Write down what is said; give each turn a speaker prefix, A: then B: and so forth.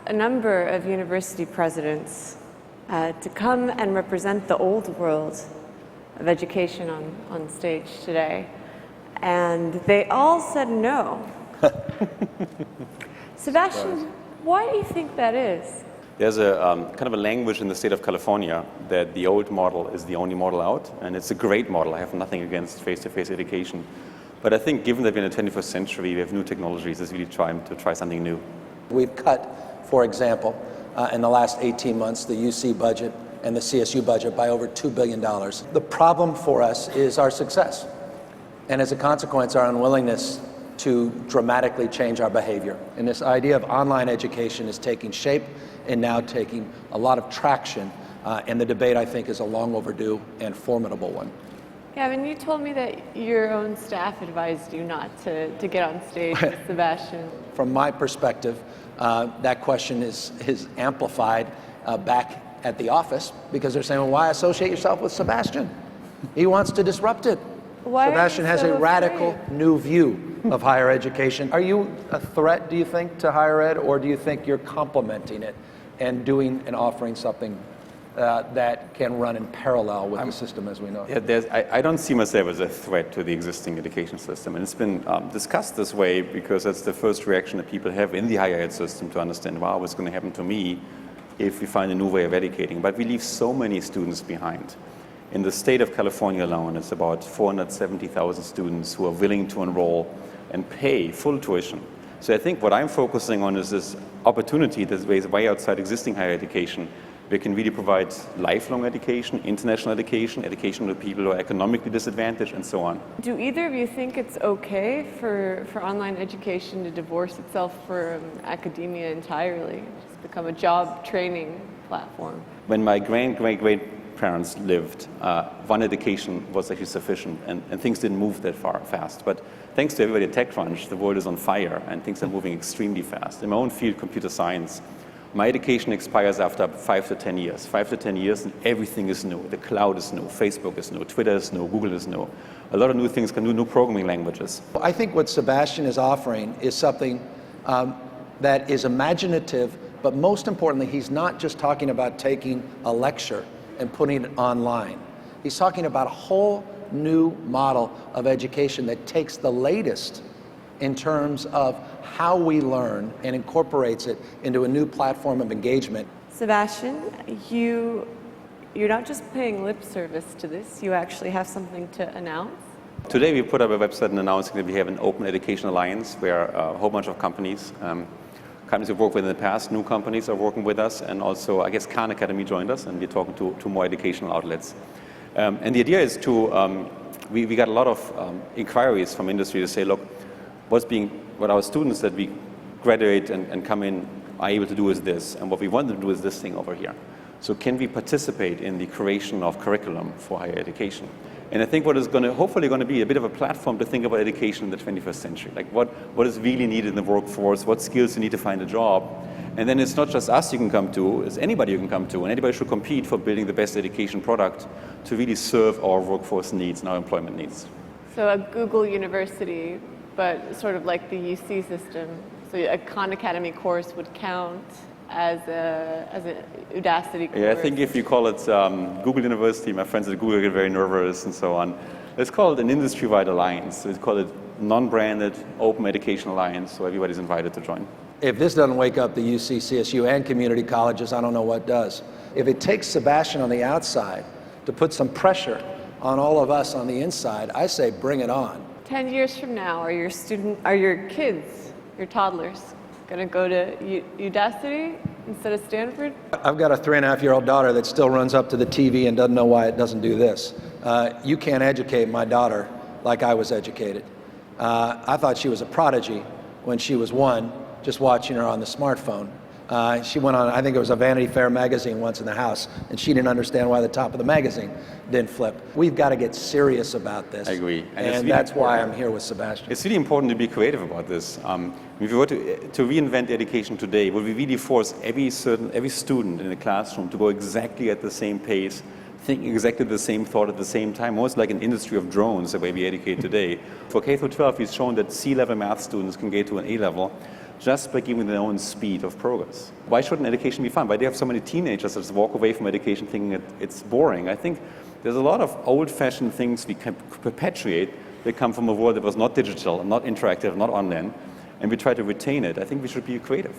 A: a number of university presidents to come and represent the old world of education on stage today. And they all said no. Sebastian, why do you think that is?
B: There's a kind of a language in the state of California that the old model is the only model out, and it's a great model. I have nothing against face-to-face education. But I think given that we're in the 21st century, we have new technologies, it's really trying to try something new.
C: We've cut, for example, in the last 18 months, the UC budget and the CSU budget by over $2 billion. The problem for us is our success. And as a consequence, our unwillingness to dramatically change our behavior. And this idea of online education is taking shape and now taking a lot of traction. And the debate, I think, is a long overdue and formidable one.
A: Gavin, you told me that your own staff advised you not to get on stage with Sebastian.
C: From my perspective, that question is amplified back at the office because they're saying, well, why associate yourself with Sebastian? He wants to disrupt it.
A: Why
C: Sebastian has a radical new view of higher education. Are you a threat, do you think, to higher ed, or do you think you're complementing it and doing and offering something that can run in parallel with the system as we know it?
B: Yeah, I don't see myself as a threat to the existing education system, and it's been discussed this way because that's the first reaction that people have in the higher ed system to understand, wow, what's going to happen to me if we find a new way of educating. But we leave so many students behind. In the state of California alone, it's about 470,000 students who are willing to enroll and pay full tuition. So I think what I'm focusing on is this opportunity that's way outside existing higher education. We can really provide lifelong education, international education, education to people who are economically disadvantaged, and so on.
A: Do either of you think it's okay for online education to divorce itself from academia entirely, just become a job training platform?
B: When my great-great-great-parents lived, one education was actually sufficient, and things didn't move that fast. But thanks to everybody at TechCrunch, the world is on fire, and things are moving extremely fast. In my own field, computer science, my education expires after 5 to 10 years. 5 to 10 years and everything is new. The cloud is new, Facebook is new, Twitter is new, Google is new. A lot of new things can do, new programming languages.
C: I think what Sebastian is offering is something that is imaginative, but most importantly, he's not just talking about taking a lecture and putting it online. He's talking about a whole new model of education that takes the latest in terms of how we learn and incorporates it into a new platform of engagement.
A: Sebastian, you're not just paying lip service to this, you actually have something to announce.
B: Today we put up a website and announcing that we have an open education alliance where a whole bunch of companies we've worked with in the past, new companies are working with us, and also I guess Khan Academy joined us, and we're talking to more educational outlets. And the idea is we got a lot of inquiries from industry to say, look, what our students that we graduate and come in are able to do is this, and what we want to do is this thing over here. So can we participate in the creation of curriculum for higher education? And I think what is hopefully going to be a bit of a platform to think about education in the 21st century. Like what is really needed in the workforce, what skills you need to find a job. And then it's not just us you can come to, it's anybody you can come to, and anybody should compete for building the best education product to really serve our workforce needs and our employment needs.
A: So a Google University, but sort of like the UC system. So a Khan Academy course would count as an Udacity course.
B: Yeah, I think if you call it Google University, my friends at Google get very nervous and so on. Let's call it an industry-wide alliance. Let's call it non-branded open education alliance, so everybody's invited to join.
C: If this doesn't wake up the UC, CSU, and community colleges, I don't know what does. If it takes Sebastian on the outside to put some pressure on all of us on the inside, I say bring it on.
A: 10 years from now, are your kids, your toddlers, going to go to Udacity instead of Stanford?
C: I've got a 3.5-year-old daughter that still runs up to the TV and doesn't know why it doesn't do this. You can't educate my daughter like I was educated. I thought she was a prodigy when she was 1, just watching her on the smartphone. She went on, I think it was a Vanity Fair magazine once in the house, and she didn't understand why the top of the magazine didn't flip. We've got to get serious about this.
B: I agree.
C: And really that's why I'm here with Sebastian.
B: It's really important to be creative about this. If we were to reinvent education today, would we really force every student in the classroom to go exactly at the same pace, thinking exactly the same thought at the same time, almost like an industry of drones, the way we educate today. For K-12, we've shown that C-level math students can get to an A-level just by giving their own speed of progress. Why shouldn't education be fun? Why do you have so many teenagers that just walk away from education thinking that it's boring? I think there's a lot of old-fashioned things we can perpetuate that come from a world that was not digital, not interactive, not online, and we try to retain it. I think we should be creative.